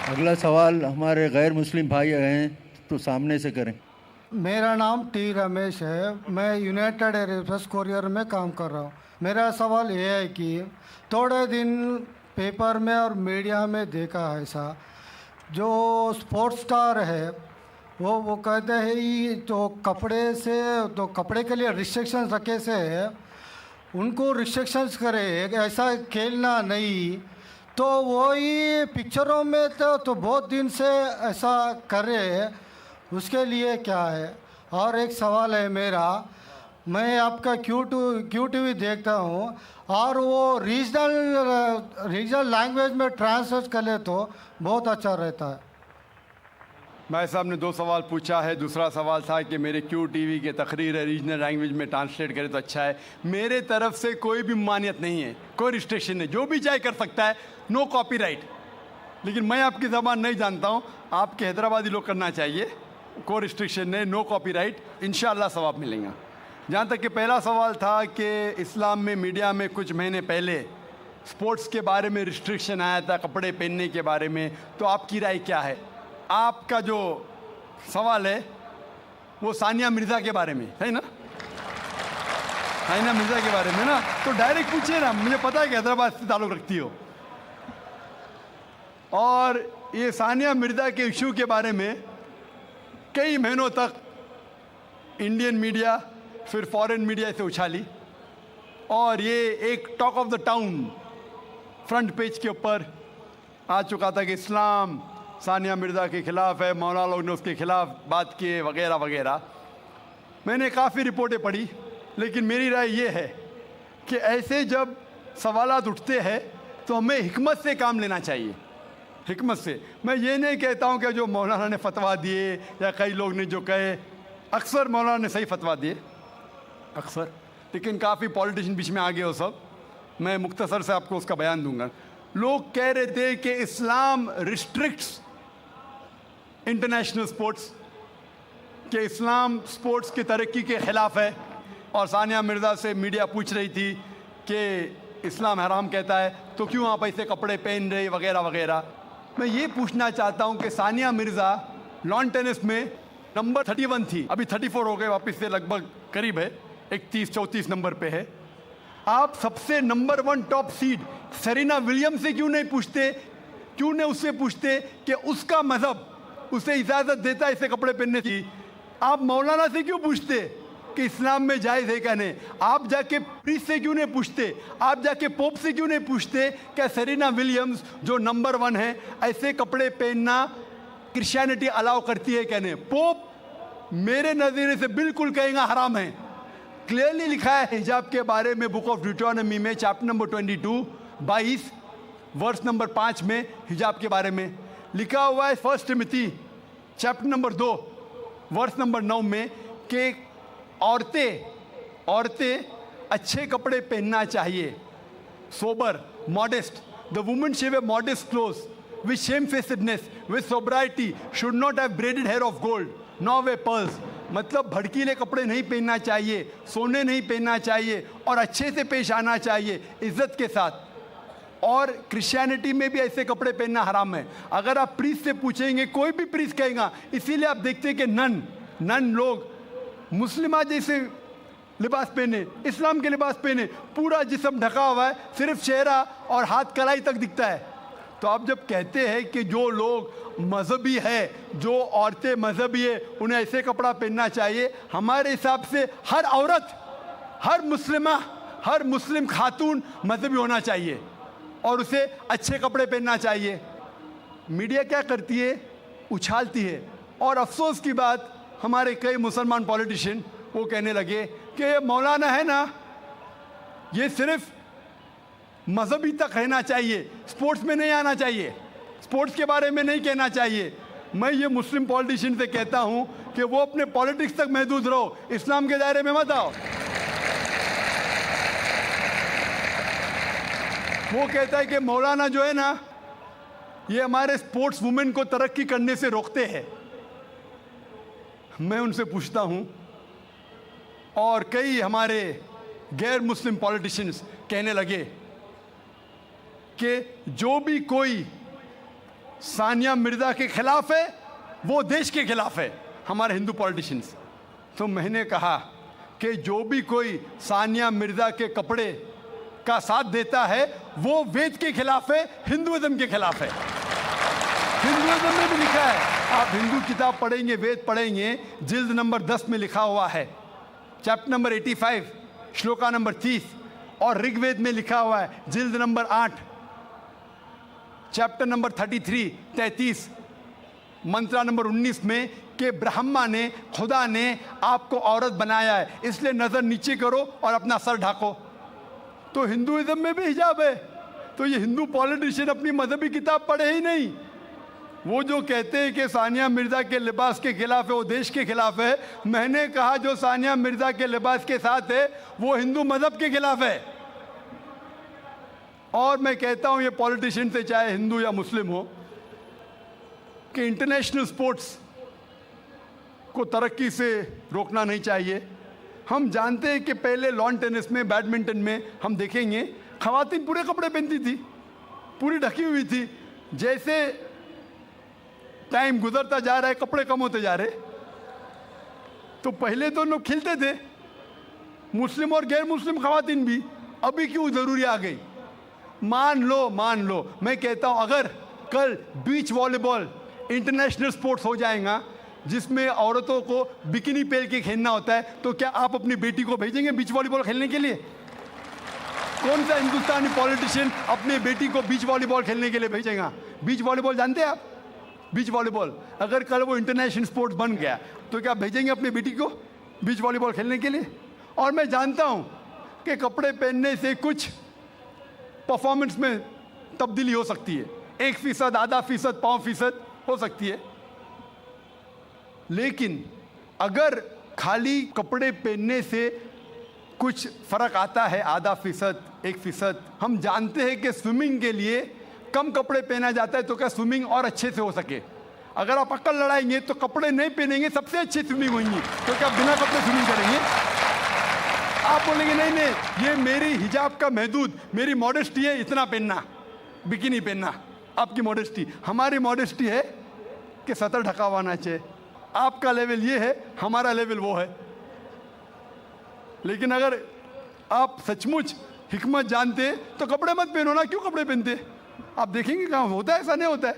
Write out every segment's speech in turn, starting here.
अगला सवाल हमारे गैर मुस्लिम भाई हैं तो सामने से करें। मेरा नाम टी रमेश है। मैं यूनाइटेड एयरफोर्स कोरियर में काम कर रहा हूँ। मेरा सवाल ये है कि थोड़े दिन पेपर में और मीडिया में देखा है ऐसा, जो स्पोर्ट्स स्टार है वो कहते हैं ये तो कपड़े के लिए रिस्ट्रिक्शंस रखे से है, उनको रिस्ट्रिक्शंस करे, ऐसा खेलना नहीं। तो वही पिक्चरों में तो बहुत दिन से ऐसा कर रहे हैं, उसके लिए क्या है? और एक सवाल है मेरा, मैं आपका क्यू टीवी देखता हूँ और वो रीजनल लैंग्वेज में ट्रांसलेट कर ले तो बहुत अच्छा रहता है। भाई साहब ने 2 सवाल पूछा है। दूसरा सवाल था कि मेरे क्यू टीवी के तकरीर है रीजनल लैंग्वेज में ट्रांसलेट करे तो अच्छा है। मेरे तरफ से कोई भी मान्यत नहीं है, कोई रिस्ट्रिक्शन नहीं, जो भी चाहे कर सकता है, नो कॉपीराइट। लेकिन मैं आपकी ज़बान नहीं जानता हूँ, आपके हैदराबादी लोग करना चाहिए, कोई रिस्ट्रिक्शन नहीं, नो कॉपीराइट, इंशाअल्लाह सवाब मिलेगा। जहाँ तक कि पहला सवाल था कि इस्लाम में मीडिया में कुछ महीने पहले स्पोर्ट्स के बारे में रिस्ट्रिक्शन आया था, कपड़े पहनने के बारे में, तो आपकी राय क्या है? आपका जो सवाल है वो सानिया मिर्ज़ा के बारे में है ना? सानिया मिर्ज़ा के बारे में ना, तो डायरेक्ट पूछिए ना, मुझे पता है कि हैदराबाद से ताल्लुक़ रखती हो। और ये सानिया मिर्ज़ा के इशू के बारे में कई महीनों तक इंडियन मीडिया फिर फॉरेन मीडिया से उछाली और ये एक talk of the town front page के ऊपर आ चुका था कि इस्लाम सानिया मिर्ज़ा के ख़िलाफ़ है, मौलाना लोग ने उसके ख़िलाफ़ बात किए वगैरह वगैरह। मैंने काफ़ी रिपोर्टें पढ़ी, लेकिन मेरी राय ये है कि ऐसे जब सवालात उठते हैं तो हमें हिकमत से काम लेना चाहिए, हिकमत से। मैं ये नहीं कहता हूँ कि जो मौलाना ने फतवा दिए या कई लोग ने जो कहे, अक्सर मौलाना ने सही फतवा दिए अक्सर, लेकिन काफ़ी पॉलिटिशियन बीच में आ गए हो सब। मैं मुख्तसर से आपको उसका बयान दूंगा। लोग कह रहे थे कि इस्लाम रिस्ट्रिक्ट्स इंटरनेशनल स्पोर्ट्स, कि इस्लाम स्पोर्ट्स की तरक्की के ख़िलाफ़ है, और सानिया मिर्ज़ा से मीडिया पूछ रही थी कि इस्लाम हराम कहता है तो क्यों आप ऐसे कपड़े पहन रहे वगैरह वगैरह। मैं ये पूछना चाहता हूँ कि सानिया मिर्ज़ा लॉन टेनिस में नंबर 31 थी, अभी 34 हो गए, वापस से लगभग करीब है, 31-34 नंबर पे है। आप सबसे number 1 top seed Serena Williams से क्यों नहीं पूछते, क्यों नहीं उससे पूछते कि उसका मज़हब उसे इजाज़त देता है ऐसे कपड़े पहनने की? आप मौलाना से क्यों पूछते कि इस्लाम में जायज़ है क्या नहीं? आप जाके प्रीस्ट से क्यों नहीं पूछते? आप जाके पोप से क्यों नहीं पूछते क्या सेरेना विलियम्स जो नंबर 1 है ऐसे कपड़े पहनना क्रिश्चियनिटी अलाउ करती है क्या नहीं? पोप मेरे नज़रिए से बिल्कुल कहेगा हराम है। क्लियरली लिखा है हिजाब के बारे में बुक ऑफ ड्यूटोनॉमी में चैप्टर नंबर 22 वर्स नंबर 5 में हिजाब के बारे में लिखा हुआ है। 1 Timothy chapter number 2 verse number 9 में कि औरतें अच्छे कपड़े पहनना चाहिए, sober, modest. The woman should wear modest clothes with shamefacedness, with sobriety, should not have braided hair of gold nor way pearls. मतलब भड़कीले कपड़े नहीं पहनना चाहिए, सोने नहीं पहनना चाहिए, और अच्छे से पेश आना चाहिए, इज्जत के साथ। और क्रिश्चियनिटी में भी ऐसे कपड़े पहनना हराम है। अगर आप प्रीस्ट से पूछेंगे, कोई भी प्रीस्ट कहेगा। इसीलिए आप देखते हैं कि नन लोग मुस्लिमा जैसे लिबास पहने, इस्लाम के लिबास पहने, पूरा जिस्म ढका हुआ है, सिर्फ चेहरा और हाथ कलाई तक दिखता है। तो आप जब कहते हैं कि जो लोग मजहबी है, जो औरतें मजहबी है, उन्हें ऐसे कपड़ा पहनना चाहिए, हमारे हिसाब से हर औरत, हर मुस्लिम खातून मजहबी होना चाहिए और उसे अच्छे कपड़े पहनना चाहिए। मीडिया क्या करती है? उछालती है। और अफसोस की बात, हमारे कई मुसलमान पॉलिटिशियन वो कहने लगे कि ये मौलाना है ना, ये सिर्फ मजहबी तक रहना चाहिए, स्पोर्ट्स में नहीं आना चाहिए, स्पोर्ट्स के बारे में नहीं कहना चाहिए। मैं ये मुस्लिम पॉलिटिशियन से कहता हूं कि वो अपने पॉलिटिक्स तक महदूद रहो, इस्लाम के दायरे में मत आओ। वो कहता है कि मौलाना जो है ना, ये हमारे स्पोर्ट्स वुमेन को तरक्की करने से रोकते हैं। मैं उनसे पूछता हूं, और कई हमारे गैर मुस्लिम पॉलिटिशियंस कहने लगे कि जो भी कोई सानिया मिर्ज़ा के खिलाफ है, वो देश के खिलाफ है, हमारे हिंदू पॉलिटिशियंस। तो मैंने कहा कि जो भी कोई सानिया मिर्ज़ा के कपड़े का साथ देता है वो वेद के खिलाफ है, हिंदुइज्म के खिलाफ है। हिंदुइज्म में भी लिखा है, आप हिंदू किताब पढ़ेंगे, वेद पढ़ेंगे, जिल्द नंबर 10 में लिखा हुआ है, चैप्टर नंबर 85, श्लोका नंबर 30, और ऋग्वेद में लिखा हुआ है जिल्द नंबर 8, चैप्टर नंबर 33, मंत्रा नंबर 19 में कि ब्रह्मा ने, खुदा ने आपको औरत बनाया है, इसलिए नज़र नीचे करो और अपना सर ढाको। तो हिंदुइज्म में भी हिजाब है। तो ये हिंदू पॉलिटिशियन अपनी मजहबी किताब पढ़े ही नहीं। वो जो कहते हैं कि सानिया मिर्ज़ा के लिबास के खिलाफ है, वो देश के खिलाफ है। मैंने कहा जो सानिया मिर्ज़ा के लिबास के साथ है वो हिंदू मजहब के खिलाफ है। और मैं कहता हूँ ये पॉलिटिशियन से, चाहे हिंदू या मुस्लिम हो, कि इंटरनेशनल स्पोर्ट्स को तरक्की से रोकना नहीं चाहिए। हम जानते हैं कि पहले लॉन टेनिस में, बैडमिंटन में हम देखेंगे खवातीन पूरे कपड़े पहनती थी, पूरी ढकी हुई थी। जैसे टाइम गुजरता जा रहा है, कपड़े कम होते जा रहे। तो पहले तो लोग खिलते थे, मुस्लिम और गैर मुस्लिम खवातीन भी। अभी क्यों ज़रूरी आ गई? मान लो मैं कहता हूँ अगर कल बीच वॉलीबॉल इंटरनेशनल स्पोर्ट्स हो जाएगा जिसमें औरतों को बिकिनी पहन के खेलना होता है, तो क्या आप अपनी बेटी को भेजेंगे बीच वॉलीबॉल खेलने के लिए? कौन सा हिंदुस्तानी पॉलिटिशियन अपनी बेटी को बीच वॉलीबॉल खेलने के लिए भेजेगा? बीच वॉलीबॉल जानते हैं आप? बीच वॉलीबॉल अगर कल वो इंटरनेशनल स्पोर्ट्स बन गया तो क्या भेजेंगे अपनी बेटी को बीच वॉलीबॉल खेलने के लिए? और मैं जानता हूँ कि कपड़े पहनने से कुछ परफॉर्मेंस में तब्दीली हो सकती है, 1%, आधा फीसद, 5% हो सकती है। लेकिन अगर खाली कपड़े पहनने से कुछ फ़र्क आता है, आधा फीसद, 1%, हम जानते हैं कि स्विमिंग के लिए कम कपड़े पहना जाता है तो क्या स्विमिंग और अच्छे से हो सके? अगर आप अक्ल लड़ाएंगे तो कपड़े नहीं पहनेंगे, सबसे अच्छी स्विमिंग होगी, तो क्या बिना कपड़े स्विमिंग करेंगे? आप बोलेंगे नहीं, ये मेरी हिजाब का महदूद, मेरी मॉडेस्टी है, इतना पहनना, बिकिनी पहनना। आपकी मॉडेस्टी, हमारी मॉडेस्टी है कि सतर ढका हुआ होना चाहिए। आपका लेवल ये है, हमारा लेवल वो है। लेकिन अगर आप सचमुच हिकमत जानते तो कपड़े मत पहनो ना। क्यों कपड़े पहनते? आप देखेंगे कहाँ होता है, ऐसा नहीं होता है।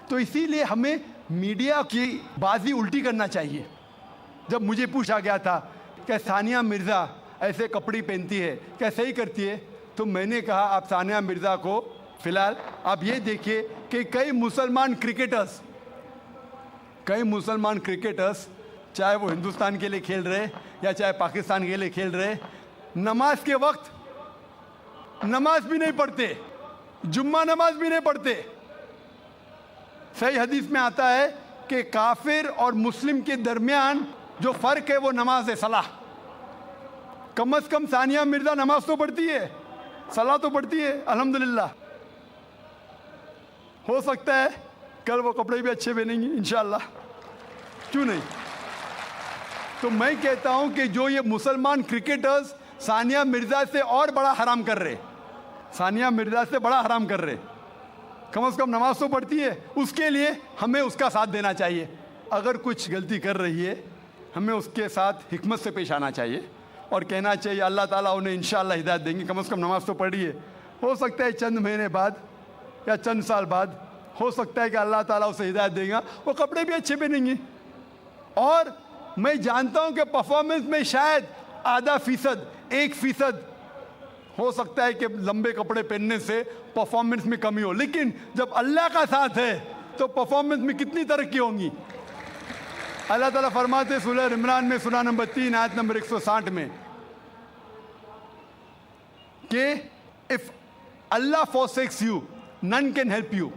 तो इसीलिए हमें मीडिया की बाजी उल्टी करना चाहिए। जब मुझे पूछा गया था कि सानिया मिर्ज़ा ऐसे कपड़े पहनती है, क्या सही करती है, तो मैंने कहा आप सानिया मिर्ज़ा को फिलहाल आप ये देखिए कि कई मुसलमान क्रिकेटर्स चाहे वो हिंदुस्तान के लिए खेल रहे या चाहे पाकिस्तान के लिए खेल रहे, नमाज के वक्त नमाज भी नहीं पढ़ते, जुम्मा नमाज भी नहीं पढ़ते। सही हदीस में आता है कि काफिर और मुस्लिम के दरमियान जो फ़र्क है वो नमाज है, सलाह। कम से कम सानिया मिर्ज़ा नमाज तो पढ़ती है, सलाह तो पढ़ती है, अल्हम्दुलिल्लाह। हो सकता है कल वो कपड़े भी अच्छे पहनेंगी इंशाअल्लाह, क्यों नहीं? तो मैं कहता हूं कि जो ये मुसलमान क्रिकेटर्स सानिया मिर्ज़ा से और बड़ा हराम कर रहे, सानिया मिर्ज़ा से बड़ा हराम कर रहे, कम से कम नमाज तो पढ़ती है, उसके लिए हमें उसका साथ देना चाहिए। अगर कुछ गलती कर रही है हमें उसके साथ हिकमत से पेश आना चाहिए और कहना चाहिए अल्लाह ताला उन्हें इंशाअल्लाह हिदायत देंगे, कम से कम नमाज तो पढ़ी है। हो सकता है चंद महीने बाद या चंद साल बाद हो सकता है कि अल्लाह ताला उसे हिदायत देगा, वो कपड़े भी अच्छे पहनेंगी। और मैं जानता हूं कि परफॉर्मेंस में शायद आधा फीसद, 1% हो सकता है कि लंबे कपड़े पहनने से परफॉर्मेंस में कमी हो, लेकिन जब अल्लाह का साथ है तो परफॉर्मेंस में कितनी तरक्की होंगी। अल्लाह ताला फरमाते सूरह इमरान में सूरह नंबर 3 आयत नंबर 160 में कि if Allah forsakes you none can help you।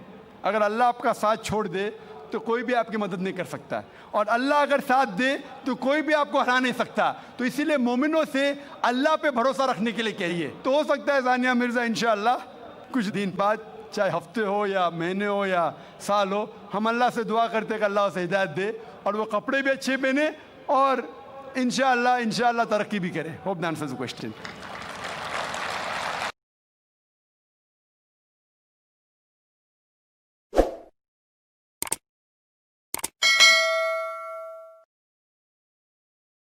अगर अल्लाह आपका साथ छोड़ दे तो कोई भी आपकी मदद नहीं कर सकता, और अल्लाह अगर साथ दे तो कोई भी आपको हरा नहीं सकता। तो इसीलिए मोमिनों से अल्लाह पे भरोसा रखने के लिए कहिए। तो हो सकता है सानिया मिर्ज़ा इंशाअल्लाह कुछ दिन बाद, चाहे हफ्ते हो या महीने हो या साल हो, हम अल्लाह से दुआ करते हैं कि अल्लाह उसे हिदायत दे और वो कपड़े भी अच्छे पहने और इंशाअल्लाह तरक्की भी करे। Hope that answers the question.